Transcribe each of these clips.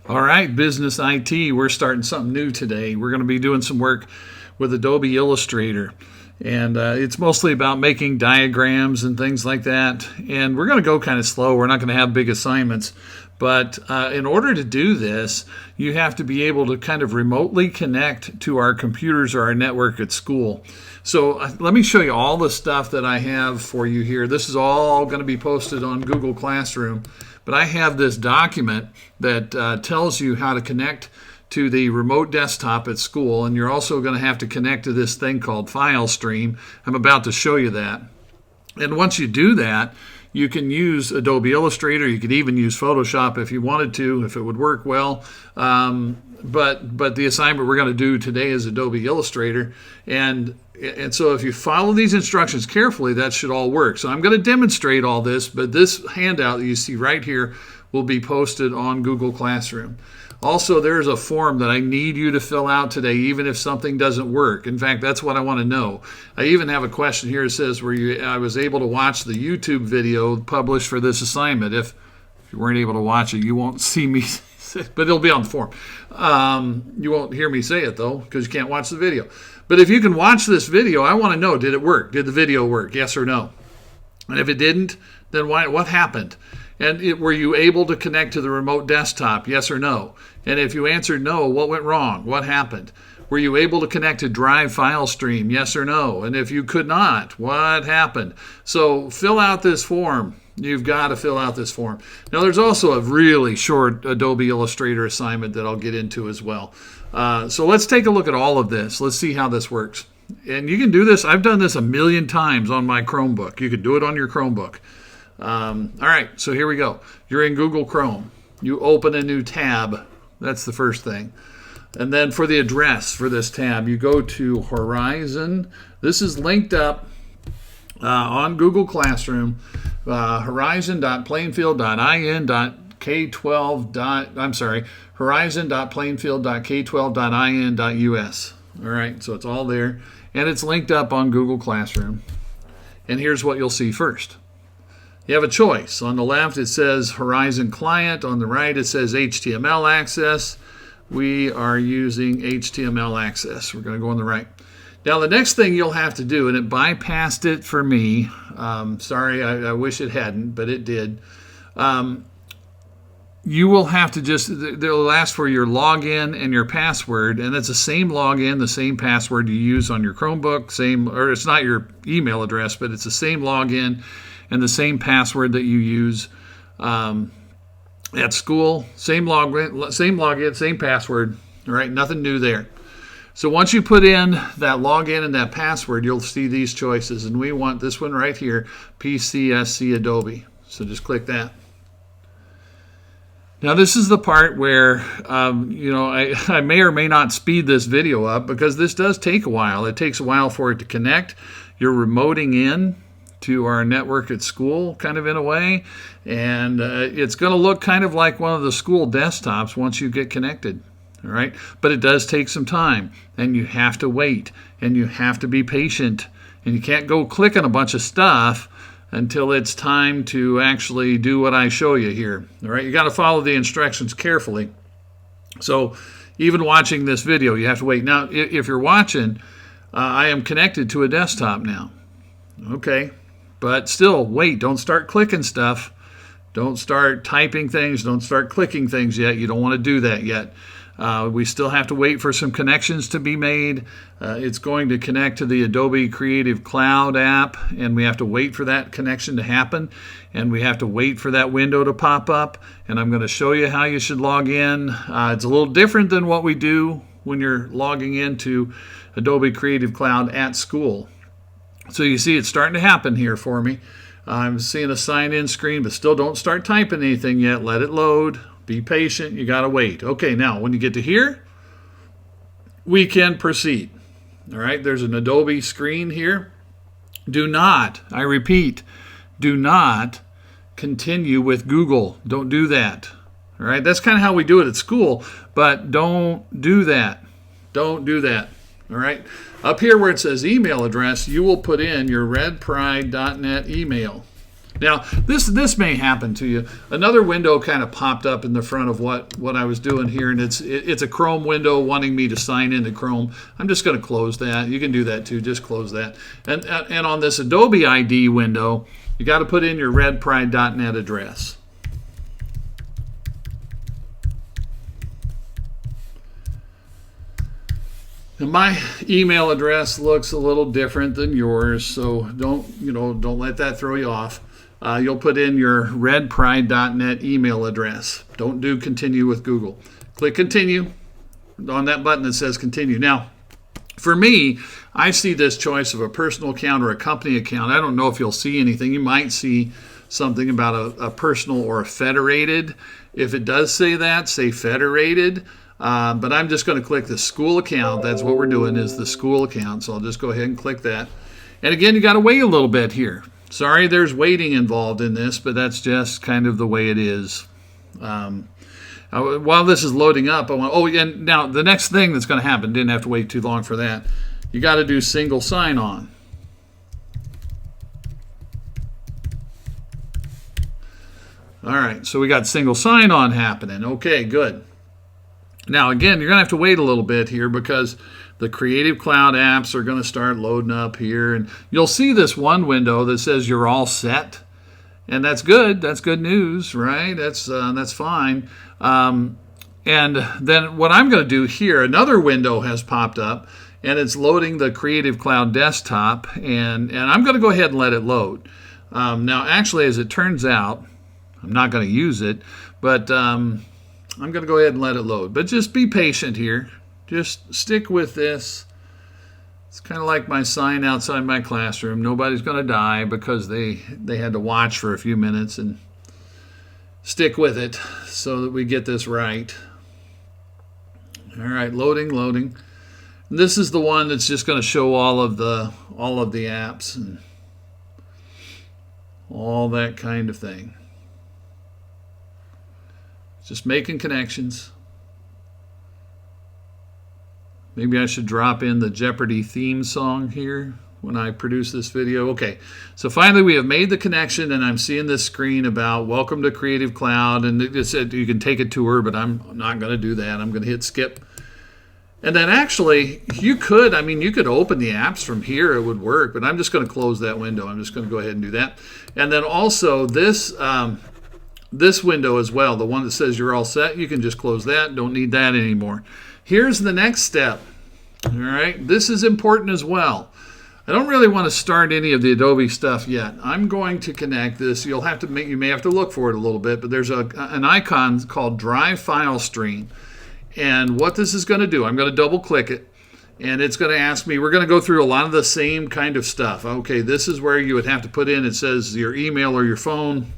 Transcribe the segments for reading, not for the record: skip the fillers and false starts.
All right, business IT, we're starting something new today. We're going to be doing some work with Adobe Illustrator. And it's mostly about making diagrams and things like that. And we're going to go kind of slow. We're not going to have big assignments. But in order to do this, you have to be able to kind of remotely connect to our computers or our network at school. So let me show you all the stuff that I have for you here. This is all going to be posted on Google Classroom. But I have this document that tells you how to connect to the remote desktop at school, and you're also going to have to connect to this thing called File Stream. I'm about to show you that. And once you do that, you can use Adobe Illustrator. You could even use Photoshop if you wanted to, if it would work well. But the assignment we're going to do today is Adobe Illustrator. And so if you follow these instructions carefully, that should all work. So I'm going to demonstrate all this, but this handout that you see right here will be posted on Google Classroom. Also, there's a form that I need you to fill out today, even if something doesn't work. In fact, that's what I want to know. I even have a question here that says, I was able to watch the YouTube video published for this assignment. If you weren't able to watch it, you won't see me say it, but it'll be on the form. You won't hear me say it, though, because you can't watch the video. But if you can watch this video, I want to know, did it work? Did the video work? Yes or no? And if it didn't, then what happened? And were you able to connect to the remote desktop? Yes or no? And if you answered no, what went wrong? What happened? Were you able to connect to Drive File Stream? Yes or no? And if you could not, what happened? So fill out this form. You've got to fill out this form. Now, there's also a really short Adobe Illustrator assignment that I'll get into as well. So let's take a look at all of this. Let's see how this works. And you can do this. I've done this a million times on my Chromebook. You could do it on your Chromebook. All right, so here we go. You're in Google Chrome. You open a new tab. That's the first thing. And then for the address for this tab, you go to Horizon. This is linked up on Google Classroom, horizon.plainfield.k12.in.us. All right, so it's all there. And it's linked up on Google Classroom. And here's what you'll see first. You have a choice. On the left, it says Horizon Client. On the right, it says HTML Access. We are using HTML Access. We're going to go on the right. Now, the next thing you'll have to do, and it bypassed it for me. Sorry, I wish it hadn't, but it did. You will have to they'll ask for your login and your password, and it's the same login, the same password you use on your Chromebook, or it's not your email address, but it's the same login and the same password that you use at school. Same login, same password. All right, nothing new there. So once you put in that login and that password, you'll see these choices, and we want this one right here, PCSC Adobe. So just click that. Now this is the part where I may or may not speed this video up because this does take a while. It takes a while for it to connect. You're remoting in to our network at school, kind of in a way, and it's going to look kind of like one of the school desktops once you get connected. All right, but it does take some time, and you have to wait, and you have to be patient, and you can't go clicking a bunch of stuff until it's time to actually do what I show you here. All right, you got to follow the instructions carefully. So even watching this video, you have to wait. Now, if you're watching, I am connected to a desktop now. Okay, but still, wait. Don't start clicking stuff. Don't start typing things. Don't start clicking things yet. You don't want to do that yet. We still have to wait for some connections to be made. It's going to connect to the Adobe Creative Cloud app, and we have to wait for that connection to happen, and we have to wait for that window to pop up, and I'm going to show you how you should log in. It's a little different than what we do when you're logging into Adobe Creative Cloud at school. So you see it's starting to happen here for me. I'm seeing a sign-in screen, but still don't start typing anything yet. Let it load. Be patient. You got to wait. Okay, now when you get to here, we can proceed. All right, there's an Adobe screen here. Do not, I repeat, do not continue with Google. Don't do that. All right, that's kind of how we do it at school, but don't do that. Don't do that. All right, up here where it says email address, you will put in your redpride.net email. Now, this may happen to you. Another window kind of popped up in the front of what I was doing here, and it's a Chrome window wanting me to sign into Chrome. I'm just going to close that. You can do that too. Just close that. And on this Adobe ID window, you got to put in your redpride.net address. And my email address looks a little different than yours, so don't let that throw you off. You'll put in your redpride.net email address. Don't do continue with Google. Click continue on that button that says continue. Now, for me, I see this choice of a personal account or a company account. I don't know if you'll see anything. You might see something about a personal or a federated. If it does say that, say federated. But I'm just going to click the school account. That's what we're doing, is the school account. So I'll just go ahead and click that. And again, you got to wait a little bit here. Sorry, there's waiting involved in this, but that's just kind of the way it is. While this is loading up, and now the next thing that's going to happen, didn't have to wait too long for that. You got to do single sign-on. All right, so we got single sign-on happening. Okay, good. Now, again, you're going to have to wait a little bit here because the Creative Cloud apps are going to start loading up here. And you'll see this one window that says you're all set. And that's good. That's good news, right? That's fine. And then what I'm going to do here, another window has popped up, and it's loading the Creative Cloud desktop. And I'm going to go ahead and let it load. Now, actually, as it turns out, I'm not going to use it, but I'm going to go ahead and let it load. But just be patient here. Just stick with this. It's kind of like my sign outside my classroom. Nobody's going to die because they had to watch for a few minutes, and stick with it so that we get this right. All right, loading. And this is the one that's just going to show all of the apps and all that kind of thing. Just making connections. Maybe I should drop in the Jeopardy theme song here when I produce this video. Okay, so finally we have made the connection, and I'm seeing this screen about welcome to Creative Cloud, and it said you can take a tour, but I'm not going to do that. I'm going to hit skip. And then actually, you could open the apps from here. It would work, but I'm just going to close that window. I'm just going to go ahead and do that. And then also this window as well, the one that says you're all set, you can just close that. Don't need that anymore. Here's the next step. All right, this is important as well. I don't really want to start any of the Adobe stuff yet. I'm going to connect this. You may have to look for it a little bit, but there's an icon called Drive File Stream. And what this is going to do, I'm going to double click it, and it's going to ask me, we're going to go through a lot of the same kind of stuff. Okay, this is where you would have to put in, it says your email or your phone.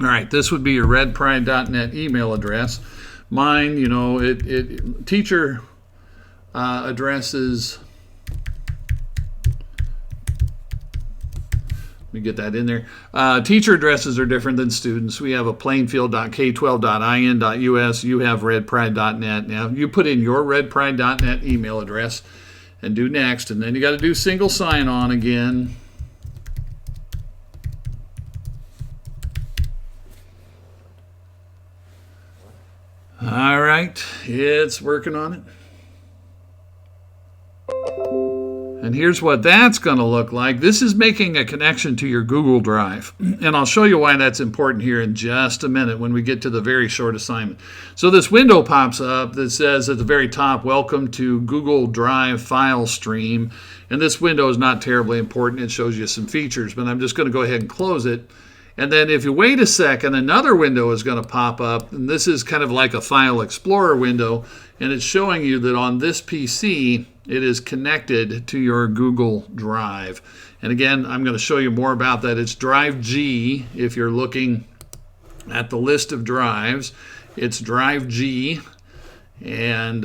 All right, this would be your redpride.net email address. Mine, teacher addresses. Let me get that in there. Teacher addresses are different than students. We have a plainfield.k12.in.us. You have redpride.net. Now, you put in your redpride.net email address and do next, and then you got to do single sign-on again. All right, it's working on it. And here's what that's going to look like. This is making a connection to your Google Drive. And I'll show you why that's important here in just a minute when we get to the very short assignment. So this window pops up that says at the very top, welcome to Google Drive file stream. And this window is not terribly important. It shows you some features, but I'm just going to go ahead and close it. And then if you wait a second, another window is going to pop up. And this is kind of like a File Explorer window. And it's showing you that on this PC, it is connected to your Google Drive. And again, I'm going to show you more about that. It's Drive G. If you're looking at the list of drives, it's Drive G. And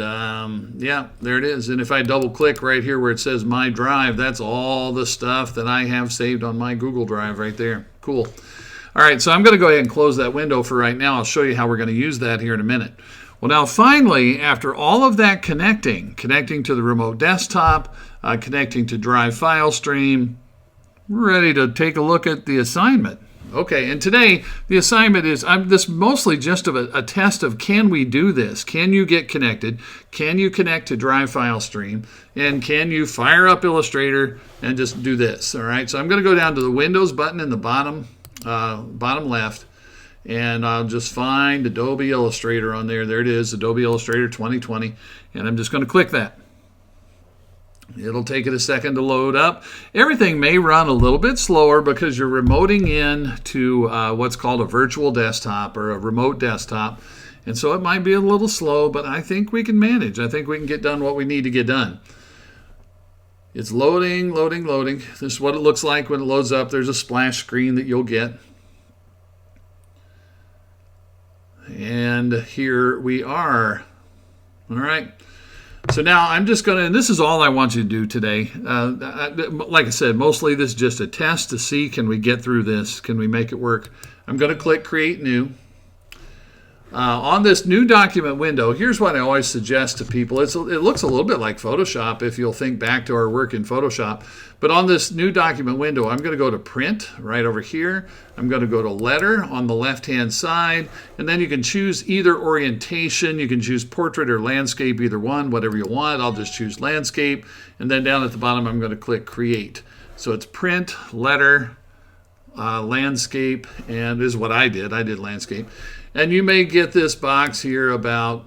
yeah, there it is. And if I double click right here where it says My Drive, that's all the stuff that I have saved on my Google Drive right there. Cool. All right, so I'm going to go ahead and close that window for right now. I'll show you how we're going to use that here in a minute. Well, now finally, after all of that connecting to the remote desktop, connecting to Drive File Stream, we're ready to take a look at the assignment. Okay, and today the assignment is, this mostly just of a test of, can we do this? Can you get connected? Can you connect to Drive File Stream? And can you fire up Illustrator and just do this? All right, so I'm going to go down to the Windows button in the bottom left, and I'll just find Adobe Illustrator on there. There it is, Adobe Illustrator 2020, and I'm just going to click that. It'll take it a second to load up. Everything may run a little bit slower because you're remoting in to what's called a virtual desktop or a remote desktop. And so it might be a little slow, but I think we can manage. I think we can get done what we need to get done. It's loading, loading, loading. This is what it looks like when it loads up. There's a splash screen that you'll get. And here we are. All right. So now I'm just going to, and this is all I want you to do today. Like I said, mostly this is just a test to see, can we get through this? Can we make it work? I'm going to click Create New. On this new document window, here's what I always suggest to people. It looks a little bit like Photoshop if you'll think back to our work in Photoshop. But on this new document window, I'm going to go to Print right over here. I'm going to go to Letter on the left-hand side. And then you can choose either orientation. You can choose Portrait or Landscape, either one, whatever you want. I'll just choose Landscape. And then down at the bottom, I'm going to click Create. So it's Print, Letter, Landscape, and this is what I did. I did Landscape. And you may get this box here about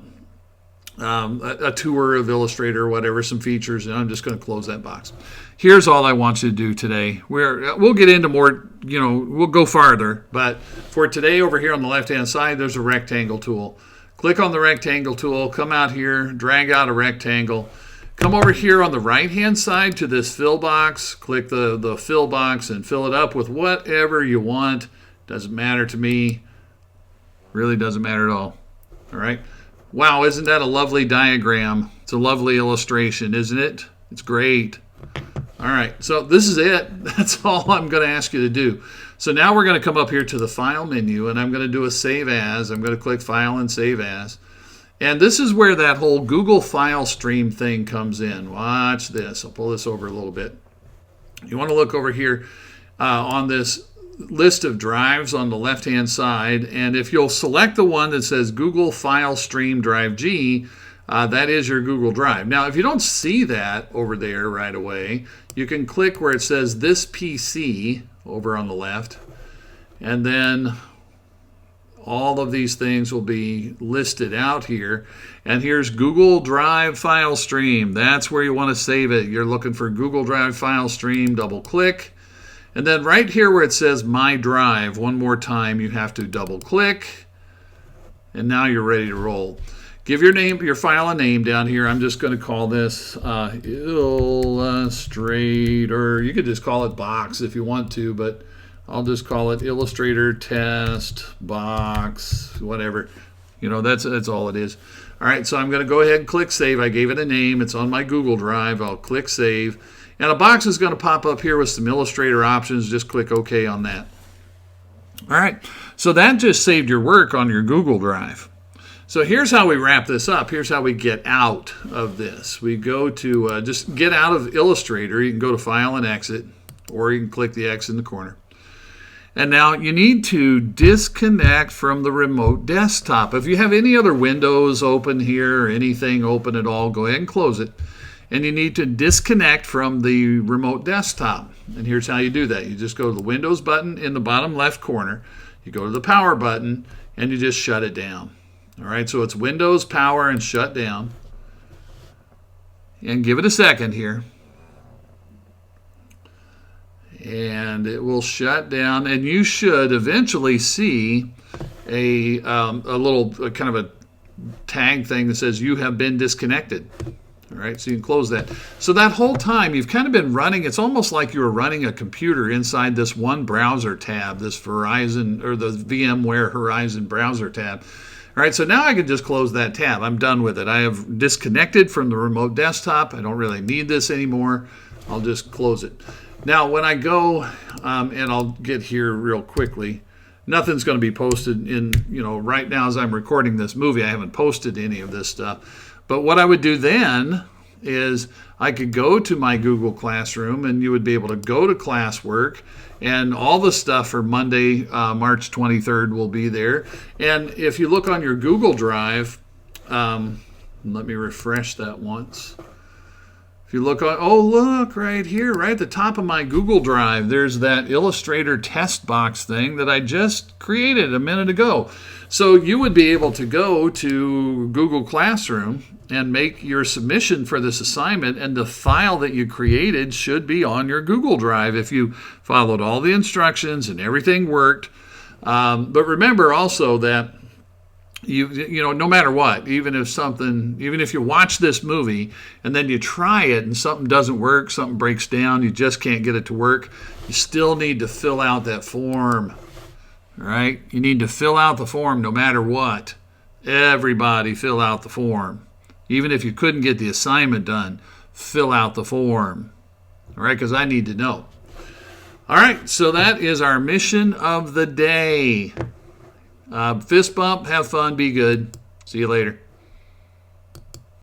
a tour of Illustrator or whatever, some features, and I'm just going to close that box. Here's all I want you to do today. We'll get into more, we'll go farther, but for today over here on the left-hand side, there's a rectangle tool. Click on the rectangle tool, come out here, drag out a rectangle. Come over here on the right-hand side to this fill box, click the fill box and fill it up with whatever you want. Doesn't matter to me. Really doesn't matter at all. All right. Wow, isn't that a lovely diagram? It's a lovely illustration, isn't it? It's great. All right, so this is it. That's all I'm going to ask you to do. So now we're going to come up here to the File menu, and I'm going to do a Save As. I'm going to click File and Save As. And this is where that whole Google File Stream thing comes in. Watch this. I'll pull this over a little bit. You want to look over here on this list of drives on the left hand side, and if you'll select the one that says Google File Stream Drive G, that is your Google Drive. Now if you don't see that over there right away, you can click where it says This PC over on the left, and then all of these things will be listed out here. And here's Google Drive File Stream. That's where you want to save it. You're looking for Google Drive File Stream, double click. And then right here where it says My Drive, one more time, you have to double click. And now you're ready to roll. Give your file a name down here. I'm just going to call this Illustrator. You could just call it Box if you want to, but I'll just call it Illustrator Test Box, whatever. That's all it is. All right, so I'm going to go ahead and click Save. I gave it a name. It's on my Google Drive. I'll click Save. And a box is going to pop up here with some Illustrator options. Just click OK on that. All right, so that just saved your work on your Google Drive. So here's how we wrap this up. Here's how we get out of this. We go to just get out of Illustrator. You can go to File and Exit, or you can click the X in the corner. And now you need to disconnect from the remote desktop. If you have any other windows open here or anything open at all, go ahead and close it. And you need to disconnect from the remote desktop. And here's how you do that. You just go to the Windows button in the bottom left corner. You go to the Power button, and you just shut it down. All right, so it's Windows, Power, and Shut Down. And give it a second here. And it will shut down, and you should eventually see a little kind of a tag thing that says you have been disconnected. All right, so you can close that. So that whole time you've kind of been running, it's almost like you were running a computer inside this one browser tab, this Verizon or the VMware Horizon browser tab. All right, so now I can just close that tab. I'm done with it. I have disconnected from the remote desktop. I don't really need this anymore. I'll just close it. Now when I go, and I'll get here real quickly, nothing's going to be posted in, right now as I'm recording this movie, I haven't posted any of this stuff. But what I would do then is I could go to my Google Classroom and you would be able to go to classwork, and all the stuff for Monday, March 23rd will be there. And if you look on your Google Drive, let me refresh that once. If you look on, oh, look right here, right at the top of my Google Drive, there's that Illustrator test box thing that I just created a minute ago. So you would be able to go to Google Classroom and make your submission for this assignment, and the file that you created should be on your Google Drive if you followed all the instructions and everything worked. But remember also that you know, no matter what, even if you watch this movie and then you try it and something doesn't work, something breaks down, you just can't get it to work, you still need to fill out that form. All right? You need to fill out the form no matter what. Everybody fill out the form. Even if you couldn't get the assignment done, fill out the form. All right? Because I need to know. All right, so that is our mission of the day. Fist bump, have fun, be good. See you later.